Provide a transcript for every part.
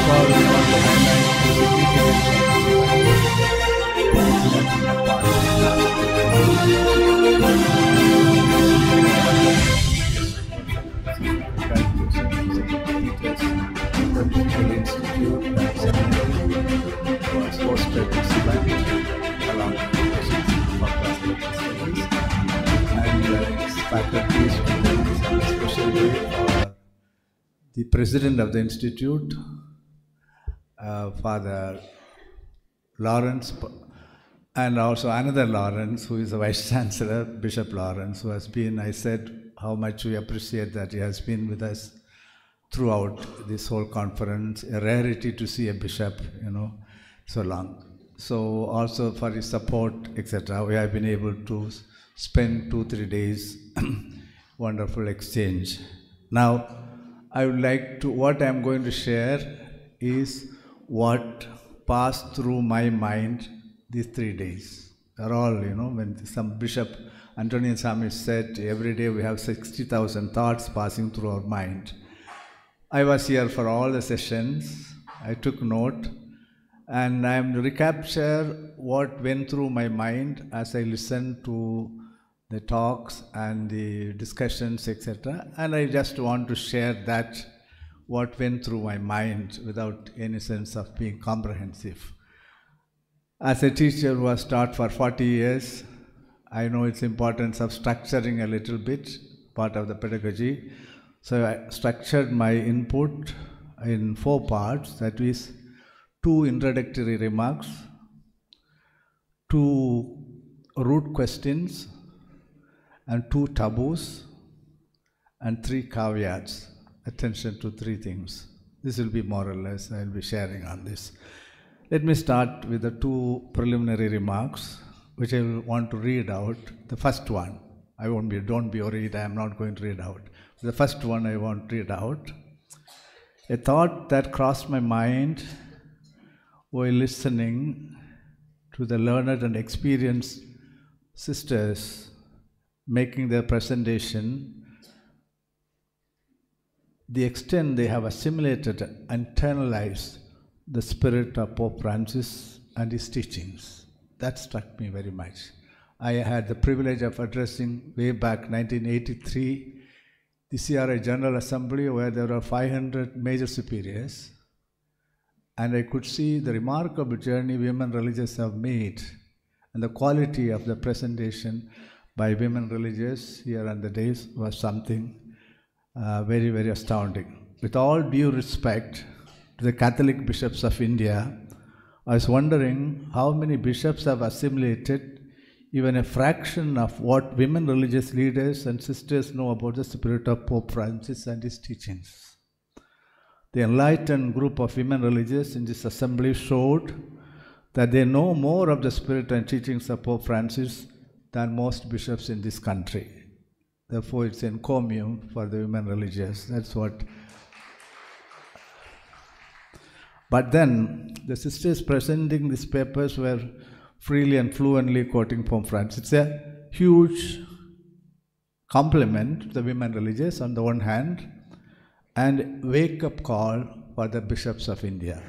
all, we want to highlight the significance of was hosted this event along with patients for plastic studies and its faculty, students, and especially for the president of the institute, Father Lawrence, and also another Lawrence, who is the Vice Chancellor, Bishop Lawrence, who has been, I said, how much we appreciate that he has been with us throughout this whole conference. A rarity to see a bishop, so long. So also for his support, etc., we have been able to spend 2-3 days, wonderful exchange. Now, I would like to, what I am going to share is what passed through my mind these 3 days. They're all, when some Bishop Antonian Sami said, every day we have 60,000 thoughts passing through our mind. I was here for all the sessions. I took note, and I am to recapture what went through my mind as I listened to the talks and the discussions, etc. And I just want to share that, what went through my mind without any sense of being comprehensive. As a teacher who has taught for 40 years, I know its importance of structuring a little bit, part of the pedagogy. So I structured my input in 4 parts, that is 2 introductory remarks, 2 root questions, and 2 taboos, and 3 caveats. Attention to 3 things. This will be more or less, I will be sharing on this. Let me start with the 2 preliminary remarks, which I will want to read out. The first one, don't be worried, I am not going to read out. The first one I want to read out. A thought that crossed my mind while listening to the learned and experienced sisters making their presentation, the extent they have assimilated and internalized the spirit of Pope Francis and his teachings. That struck me very much. I had the privilege of addressing way back 1983 the CRI General Assembly, where there were 500 major superiors, and I could see the remarkable journey women religious have made and the quality of the presentation by women religious here on the days was something very, very astounding. With all due respect to the Catholic bishops of India, I was wondering how many bishops have assimilated even a fraction of what women religious leaders and sisters know about the spirit of Pope Francis and his teachings. The enlightened group of women religious in this assembly showed that they know more of the spirit and teachings of Pope Francis than most bishops in this country. Therefore, it's encomium for the women religious. That's what. But then, the sisters presenting these papers were freely and fluently quoting Pope Francis. It's a huge compliment to the women religious on the one hand, and wake-up call for the bishops of India,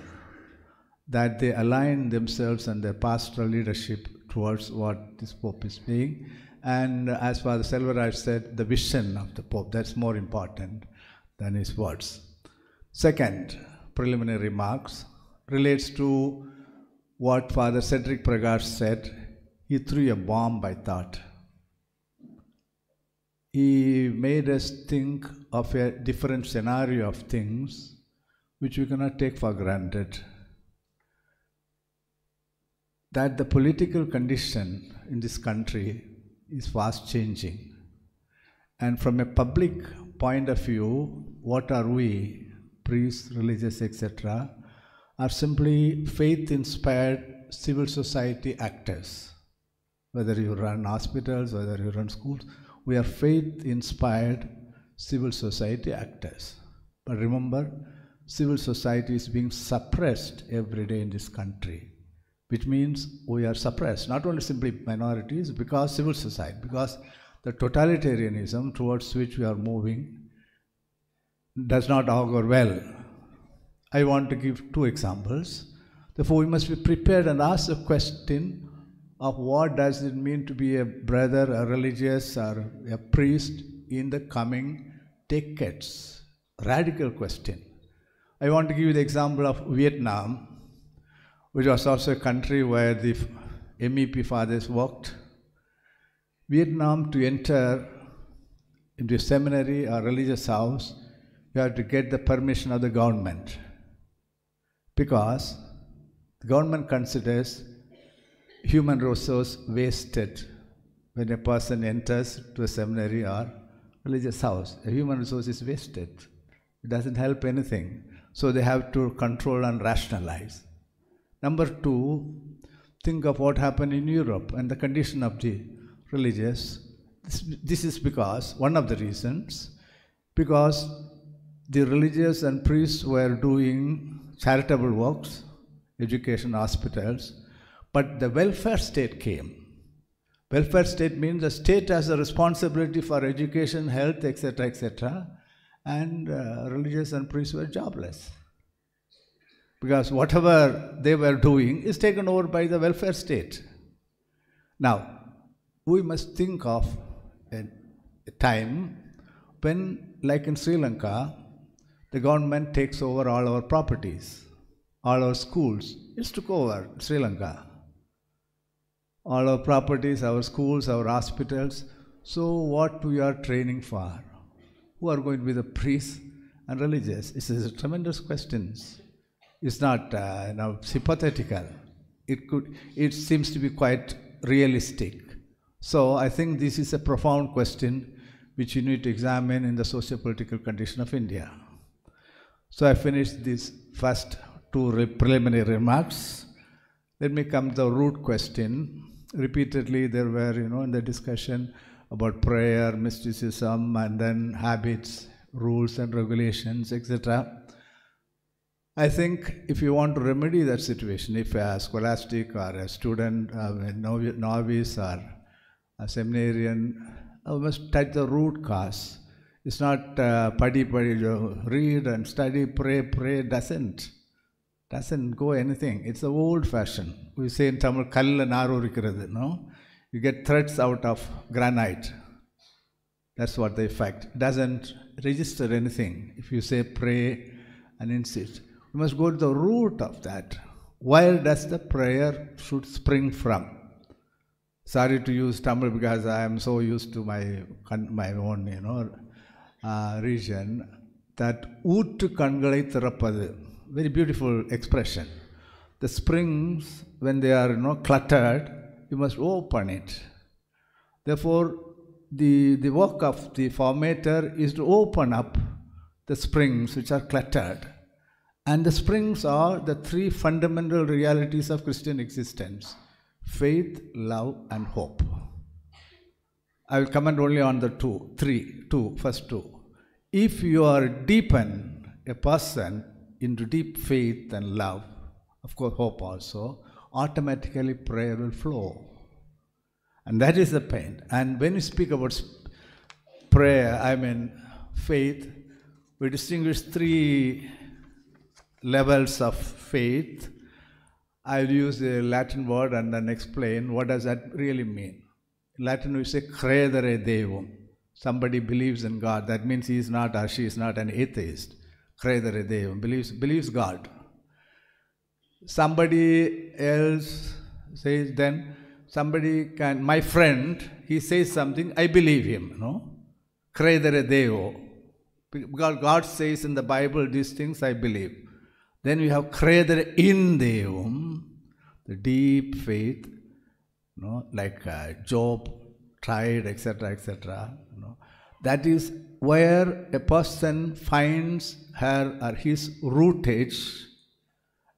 that they align themselves and their pastoral leadership towards what this Pope is saying. And as Father Selvaraj said, the vision of the Pope, that's more important than his words. Second preliminary remarks relates to what Father Cedric Prakash said. He threw a bomb, I thought. He made us think of a different scenario of things which we cannot take for granted. That the political condition in this country is fast changing. And from a public point of view, what are we, priests, religious, etc., are simply faith-inspired civil society actors. Whether you run hospitals, whether you run schools, we are faith-inspired civil society actors. But remember, civil society is being suppressed every day in this country, which means we are suppressed, not only simply minorities, because civil society, because the totalitarianism towards which we are moving does not augur well. I want to give two examples. Therefore, we must be prepared and ask the question of what does it mean to be a brother, a religious, or a priest in the coming decades. Radical question. I want to give you the example of Vietnam, which was also a country where the MEP fathers worked. Vietnam, to enter into a seminary or religious house, you have to get the permission of the government, because the government considers human resource wasted when a person enters to a seminary or religious house. A human resource is wasted. It doesn't help anything. So they have to control and rationalize. Number two, think of what happened in Europe and the condition of the religious. This is because, one of the reasons, because the religious and priests were doing charitable works, education, hospitals, but the welfare state came. Welfare state means the state has a responsibility for education, health, etc., and religious and priests were jobless. Because whatever they were doing is taken over by the welfare state. Now, we must think of a time when, like in Sri Lanka, the government takes over all our properties, all our schools. It took over Sri Lanka. All our properties, our schools, our hospitals. So what we are training for? Who are going to be the priests and religious? This is a tremendous question. It's not hypothetical. It seems to be quite realistic. So I think this is a profound question which you need to examine in the socio-political condition of India. So I finished these first two preliminary remarks. Let me come to the root question. Repeatedly there were, in the discussion about prayer, mysticism, and then habits, rules and regulations, etc. I think if you want to remedy that situation, if a scholastic or a student, a novice or a seminarian, we must touch the root cause. It's not read and study, pray, doesn't go anything. It's the old fashion. We say in Tamil, kalla naru irukkirathu, no? You get threads out of granite. That's what the effect. It doesn't register anything. If you say pray and insist, we must go to the root of that. Where does the prayer should spring from? Sorry to use Tamil because I am so used to my own, region. That Uttu kangalai thirappadu. Very beautiful expression. The springs, when they are cluttered, you must open it. Therefore, the work of the formator is to open up the springs which are cluttered. And the springs are the three fundamental realities of Christian existence: faith, love, and hope. I will comment only on the first two. If you are deepen a person into deep faith and love, of course hope also, automatically prayer will flow. And that is the point. And when we speak about prayer, faith, we distinguish three levels of faith. I'll use the Latin word and then explain what does that really mean. In Latin we say credere Deum. Somebody believes in God. That means he is not or she is not an atheist. Credere Deum, believes God. Somebody else says then, my friend, he says something, I believe him, no? Credere Deo. Because God says in the Bible these things, I believe. Then we have credere in Deum, the deep faith, like Job tried, etc. That is where a person finds her or his rootage,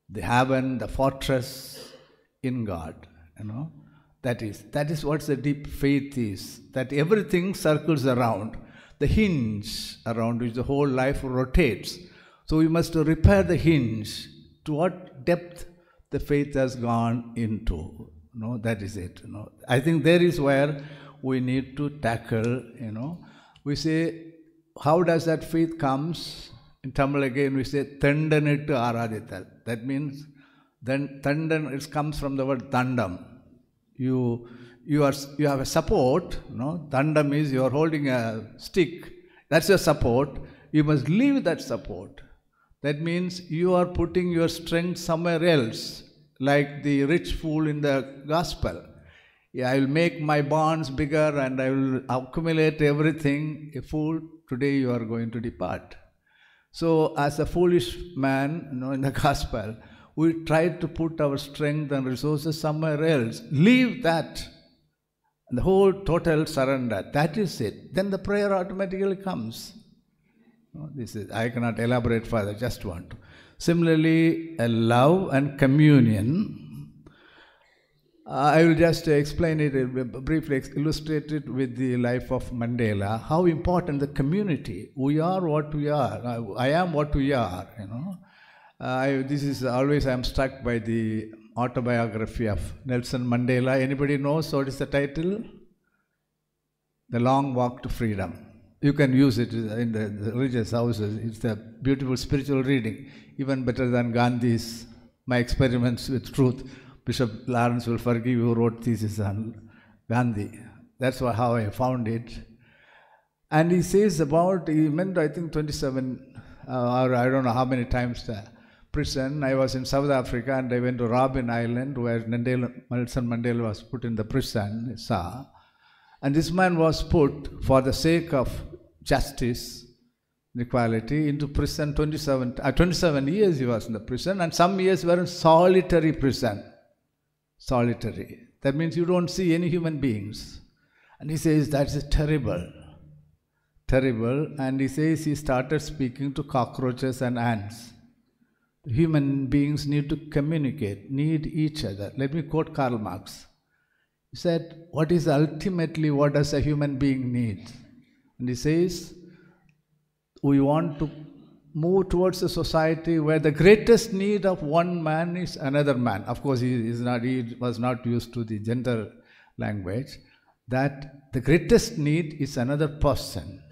the heaven, the fortress in God. That is what the deep faith is. That everything circles around, the hinge around which the whole life rotates. So we must repair the hinge. To what depth the faith has gone into. That is it. I think there is where we need to tackle. We say, how does that faith comes? In Tamil again we say Thandanittu Aradithal. That means then Thandan, it comes from the word Thandam. You have a support, Thandam is you are holding a stick. That's your support. You must leave that support. That means you are putting your strength somewhere else, like the rich fool in the gospel. I will make my barns bigger and I will accumulate everything. A fool, today you are going to depart. So as a foolish man, in the gospel, we try to put our strength and resources somewhere else. Leave that. And the whole total surrender. That is it. Then the prayer automatically comes. I cannot elaborate further, just want to. Similarly, a love and communion. I will just explain it, briefly illustrate it with the life of Mandela, how important the community. We are what we are. I am what we are, This is always I am struck by the autobiography of Nelson Mandela. Anybody knows what is the title? The Long Walk to Freedom. You can use it in the religious houses. It's a beautiful spiritual reading, even better than Gandhi's My Experiments with Truth. Bishop Lawrence will forgive you, who wrote thesis on Gandhi. That's how I found it. And he says he went, I think, 27, or I don't know how many times to prison. I was in South Africa and I went to Robben Island where Nelson Mandela was put in the prison, And this man was put for the sake of justice, equality, into prison. 27 years he was in the prison, and some years were in solitary prison. Solitary. That means you don't see any human beings. And he says that's terrible. Terrible. And he says he started speaking to cockroaches and ants. Human beings need to communicate, need each other. Let me quote Karl Marx. He said, what does a human being need? And he says, we want to move towards a society where the greatest need of one man is another man. Of course, he was not used to the gender language. That the greatest need is another person,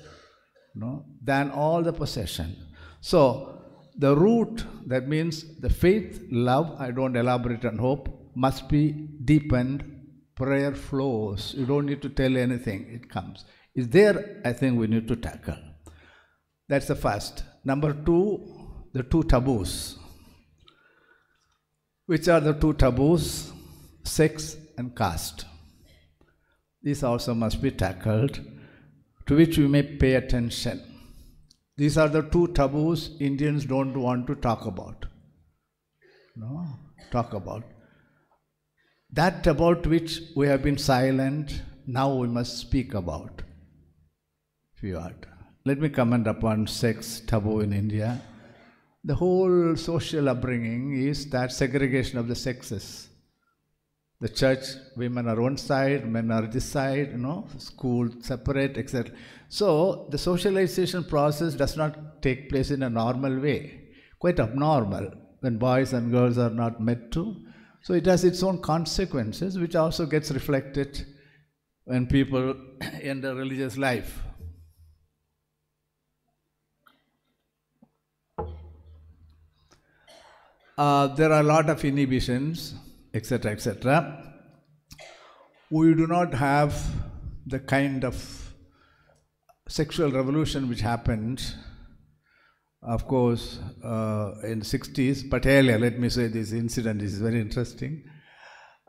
than all the possession. So, the root, that means the faith, love, I don't elaborate on hope, must be deepened. Prayer flows. You don't need to tell anything. It comes. Is there, I think we need to tackle. That's the first. Number two, the two taboos. Which are the two taboos? Sex and caste. These also must be tackled, to which we may pay attention. These are the two taboos Indians don't want to talk about. Talk about. That about which we have been silent, now we must speak about. Let me comment upon sex taboo in India. The whole social upbringing is that segregation of the sexes. The church, women are one side, men are this side, school separate, etc. So the socialization process does not take place in a normal way, quite abnormal, when boys and girls are not met to. So it has its own consequences, which also gets reflected when people enter religious life. There are a lot of inhibitions, etc., etc. We do not have the kind of sexual revolution which happened, of course, in the 60s, but earlier. Let me say this incident is very interesting.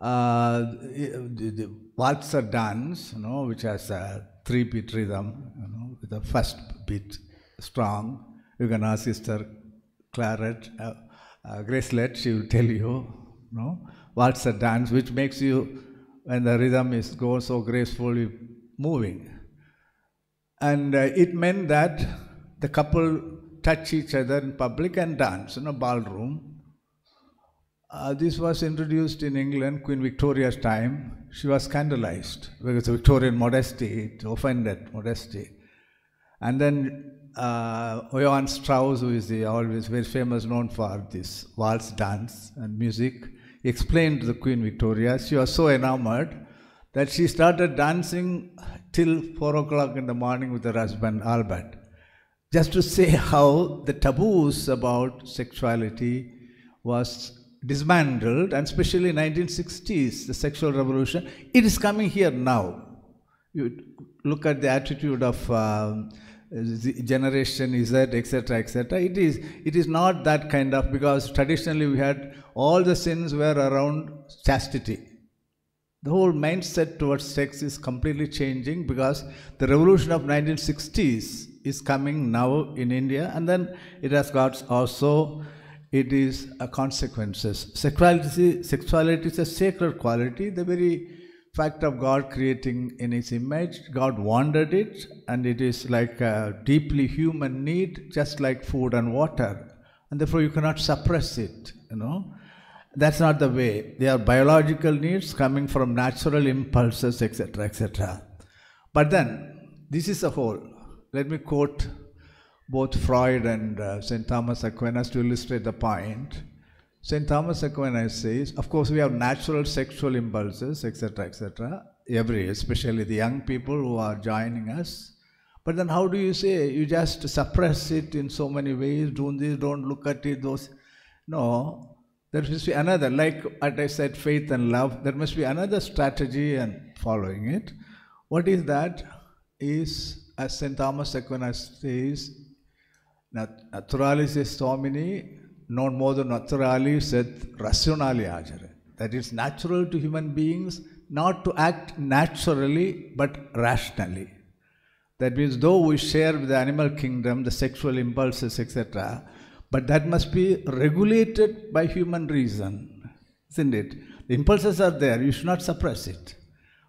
The Waltzer dance, which has a 3-beat rhythm, with the first beat strong. You can ask Sister Claret, Gracelet, she will tell you, Waltzer dance, which makes you, when the rhythm goes so gracefully moving. And it meant that the couple touch each other in public and dance in a ballroom. This was introduced in England, Queen Victoria's time. She was scandalized because of Victorian modesty, it offended modesty. And then Johann Strauss, who is always very famous, known for this waltz dance and music, explained to the Queen Victoria. She was so enamored that she started dancing till 4 o'clock in the morning with her husband, Albert. just to say how the taboos about sexuality was dismantled, and especially 1960s, the sexual revolution, it is coming here now. You look at the attitude of Generation Z, etc., etc. It is not that kind of, because traditionally we had all the sins were around chastity. The whole mindset towards sex is completely changing because the revolution of 1960s is coming now in India, and then it has got also, it is consequences. Sexuality is a sacred quality, the very fact of God creating in His image. God wanted it, and it is like a deeply human need, just like food and water, and therefore you cannot suppress it, That's not the way. They are biological needs coming from natural impulses, etc., etc. But then, this is a whole. Let me quote both Freud and St. Thomas Aquinas to illustrate the point. St. Thomas Aquinas says, of course, we have natural sexual impulses, etc., etc., especially the young people who are joining us. But then how do you say? You just suppress it in so many ways, do this, don't look at it, those. No, there must be another, like what I said, faith and love, there must be another strategy and following it. What is that? Is, as St. Thomas Aquinas says, naturalis est homini, non modo naturalis et rationali agere. That is natural to human beings not to act naturally but rationally. That means though we share with the animal kingdom the sexual impulses, etc., but that must be regulated by human reason, isn't it? The impulses are there, you should not suppress it,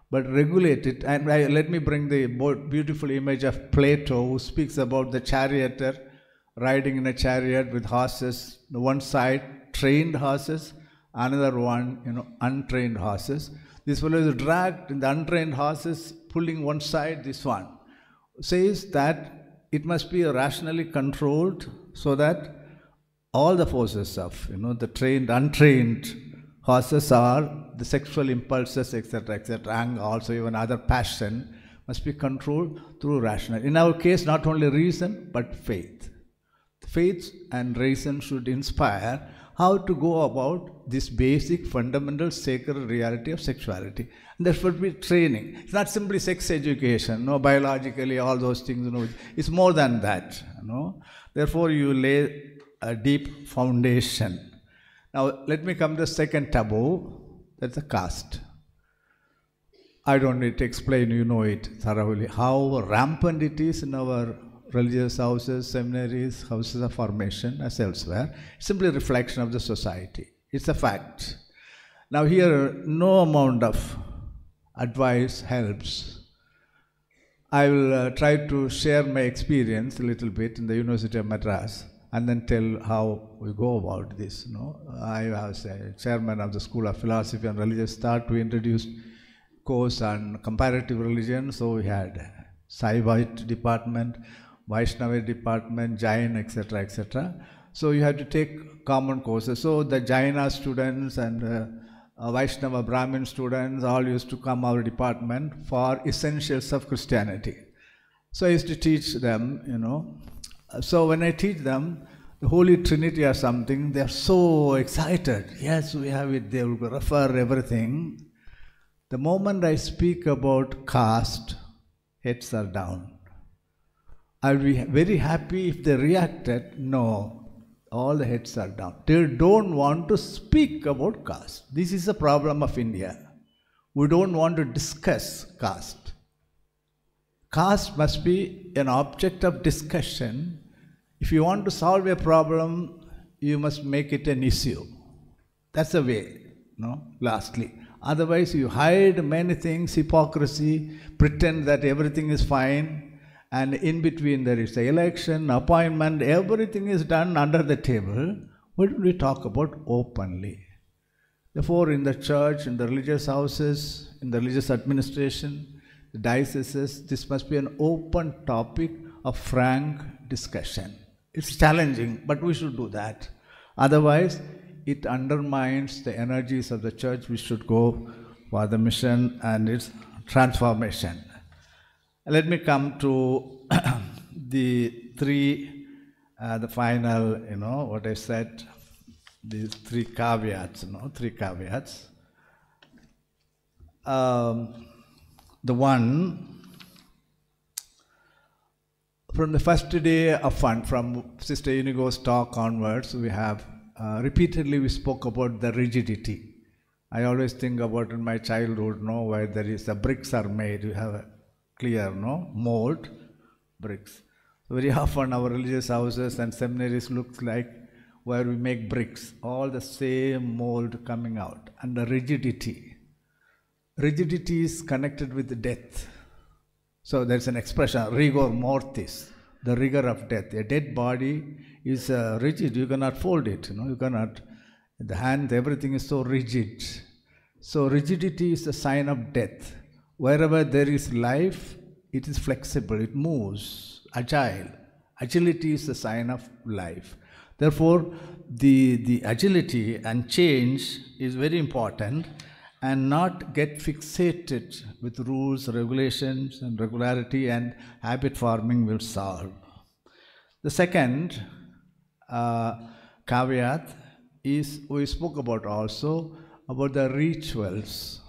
but regulate it. And let me bring the beautiful image of Plato, who speaks about the charioteer riding in a chariot with horses, the one side trained horses, another one, untrained horses. This fellow is dragged in the untrained horses, pulling one side, this one. Says that it must be rationally controlled so that all the forces of, the trained, untrained horses are the sexual impulses, etc., etc., and also even other passion must be controlled through rational. In our case, not only reason, but faith. Faith and reason should inspire how to go about this basic, fundamental, sacred reality of sexuality. And there should be training. It's not simply sex education, biologically, all those things, it's more than that, Therefore, you lay a deep foundation. Now, let me come to the second taboo, that's the caste. I don't need to explain, you know it thoroughly, how rampant it is in our religious houses, seminaries, houses of formation, as elsewhere. It's simply a reflection of the society. It's a fact. Now here, no amount of advice helps. I will try to share my experience a little bit in the University of Madras and then tell how we go about this. I was a chairman of the School of Philosophy and Religious Thought. We introduced course on comparative religion, so we had Saivite department, Vaishnava department, Jain, etc., etc. So you have to take common courses. So the Jaina students and Vaishnava Brahmin students all used to come our department for essentials of Christianity. So I used to teach them, So when I teach them the Holy Trinity or something, they are so excited. Yes, we have it. They will refer everything. The moment I speak about caste, heads are down. I'll be very happy if they reacted. No, all the heads are down. They don't want to speak about caste. This is a problem of India. We don't want to discuss caste. Caste must be an object of discussion. If you want to solve a problem, you must make it an issue. That's the way, lastly. Otherwise, you hide many things, hypocrisy, pretend that everything is fine, and in between there is the election, appointment, everything is done under the table. What do we talk about openly? Therefore, in the church, in the religious houses, in the religious administration, the dioceses, this must be an open topic of frank discussion. It's challenging, but we should do that. Otherwise, it undermines the energies of the church, which should go for the mission and its transformation. Let me come to the three, the final, what I said, these three caveats, three caveats. The one, from the first day of fun, from Sister Inigo's talk onwards, we have repeatedly we spoke about the rigidity. I always think about in my childhood, where there is the bricks are made, you have a clear, mold, bricks. Very often our religious houses and seminaries looks like where we make bricks, all the same mold coming out, and the rigidity. Rigidity is connected with death. So there's an expression, rigor mortis, the rigor of death. A dead body is rigid, you cannot fold it, you cannot, the hand, everything is so rigid. So rigidity is a sign of death. Wherever there is life, it is flexible, it moves, agile. Agility is a sign of life. Therefore, the agility and change is very important, and not get fixated with rules, regulations, and regularity, and habit forming will solve. The second caveat is, we spoke about also, about the rituals.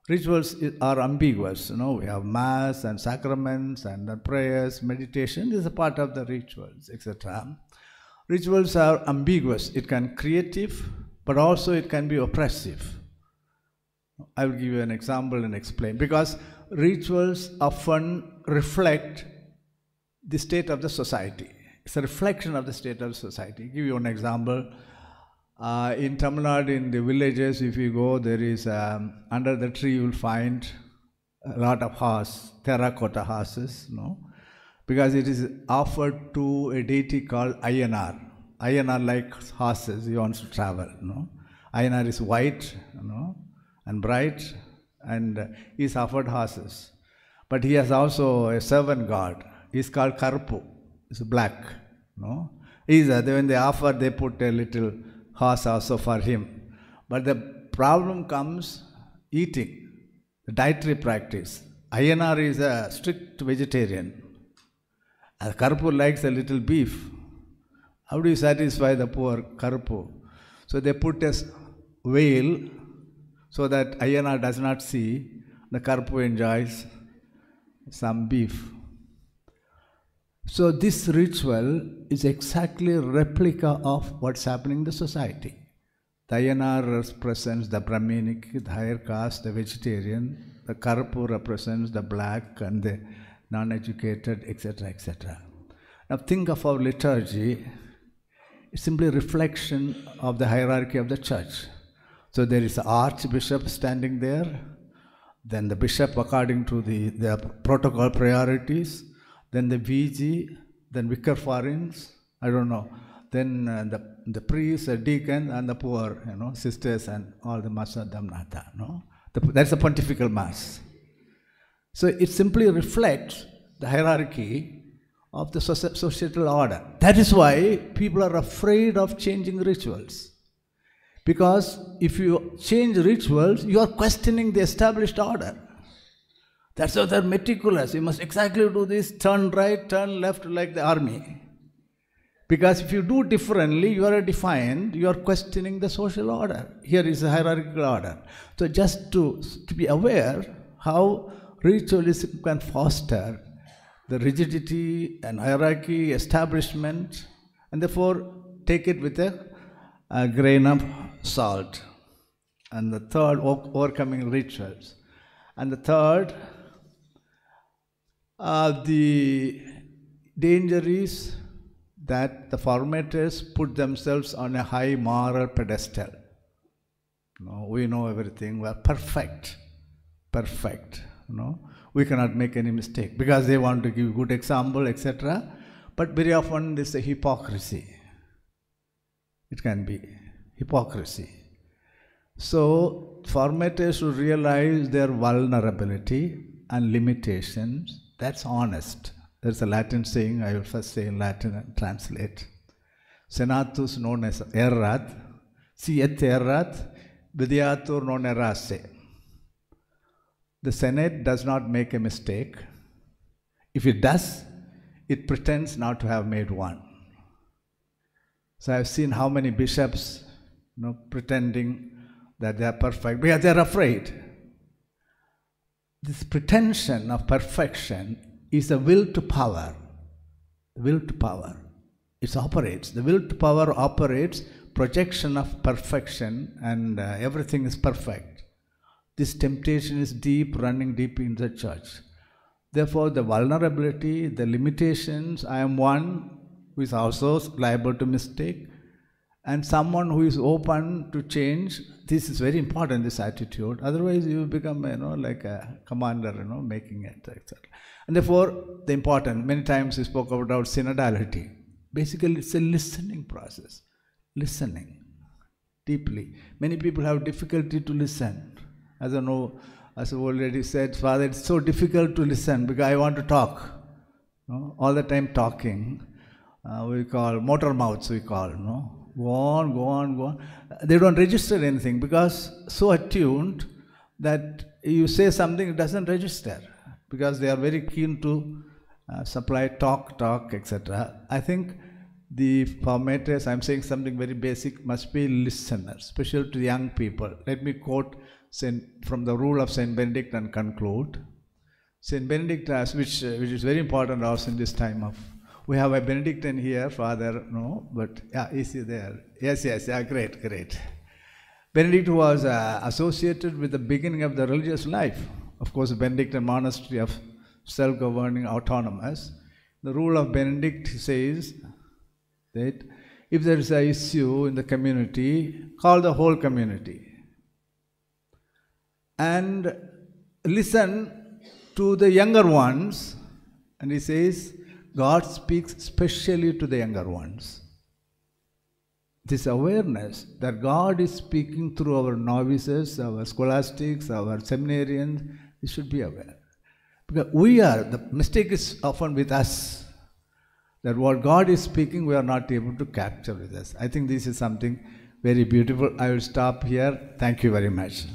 Rituals are ambiguous. We have mass and sacraments and the prayers, meditation. This is a part of the rituals, etc. Rituals are ambiguous. It can be creative, but also it can be oppressive. I will give you an example and explain. Because rituals often reflect the state of the society. It's a reflection of the state of society. I'll give you an example. In Tamil Nadu, in the villages, if you go, there is, under the tree you will find a lot of horse, terracotta horses, because it is offered to a deity called Ayanar. Ayanar likes horses, he wants to travel, Ayanar is white, and bright, and he is offered horses. But he has also a servant god. He is called Karpu. It's black, when they offer, they put a little horse also for him. But the problem comes eating, the dietary practice. Ayanar is a strict vegetarian. Karpu likes a little beef. How do you satisfy the poor Karpu? So they put a veil so that Ayanar does not see. The Karpu enjoys some beef. So this ritual is exactly a replica of what's happening in the society. The Ayanar represents the Brahminic, the higher caste, the vegetarian. The Karpu represents the black and the non-educated, etc., etc. Now think of our liturgy. It's simply a reflection of the hierarchy of the church. So there is an archbishop standing there, then the bishop according to the protocol priorities, then the VG, then vicar foreigners, then the priest, the deacon, and the poor, sisters, and all the Masa Damnata, That's the pontifical mass. So it simply reflects the hierarchy of the societal order. That is why people are afraid of changing rituals. Because if you change rituals, you are questioning the established order. That's why they're meticulous. You must exactly do this, turn right, turn left, like the army. Because if you do differently, you are defiant, you are questioning the social order. Here is a hierarchical order. So just to be aware how ritualism can foster the rigidity and hierarchy, establishment, and therefore take it with a grain of salt. And the third, overcoming rituals. And the third, the danger is that the formators put themselves on a high moral pedestal. We know everything, we are perfect. We cannot make any mistake because they want to give good example, etc. But very often this is a hypocrisy. It can be hypocrisy. So formators should realize their vulnerability and limitations. That's honest. There's a Latin saying, I will first say in Latin and translate. Senatus non errat, si et errat, videatur non errasse. The Senate does not make a mistake. If it does, it pretends not to have made one. So I've seen how many bishops, pretending that they are perfect because they are afraid. This pretension of perfection is a will to power. Will to power. It operates. The will to power operates projection of perfection, and everything is perfect. This temptation is deep, running deep in the church. Therefore, the vulnerability, the limitations, I am one who is also liable to mistake, and someone who is open to change. This is very important, this attitude. Otherwise, you become, like a commander, making it, etc. And therefore, the important, many times we spoke about synodality. Basically, it's a listening process. Listening deeply. Many people have difficulty to listen. As I know, as I've already said, Father, it's so difficult to listen because I want to talk. All the time talking. We call motor mouths, we call, Go on, go on, go on. They don't register anything because so attuned that you say something, it doesn't register because they are very keen to supply talk, etc. I think the formators, I'm saying something very basic, must be listeners, especially to the young people. Let me quote from the rule of Saint Benedict and conclude. Saint Benedict, which is very important also in this time of. We have a Benedictine here, Father, but is he there? Yes, great. Benedict was associated with the beginning of the religious life. Of course, the Benedictine monastery of self-governing, autonomous. The rule of Benedict says that if there is an issue in the community, call the whole community and listen to the younger ones. And he says, God speaks specially to the younger ones. This awareness that God is speaking through our novices, our scholastics, our seminarians, we should be aware. Because the mistake is often with us, that what God is speaking, we are not able to capture with us. I think this is something very beautiful. I will stop here. Thank you very much.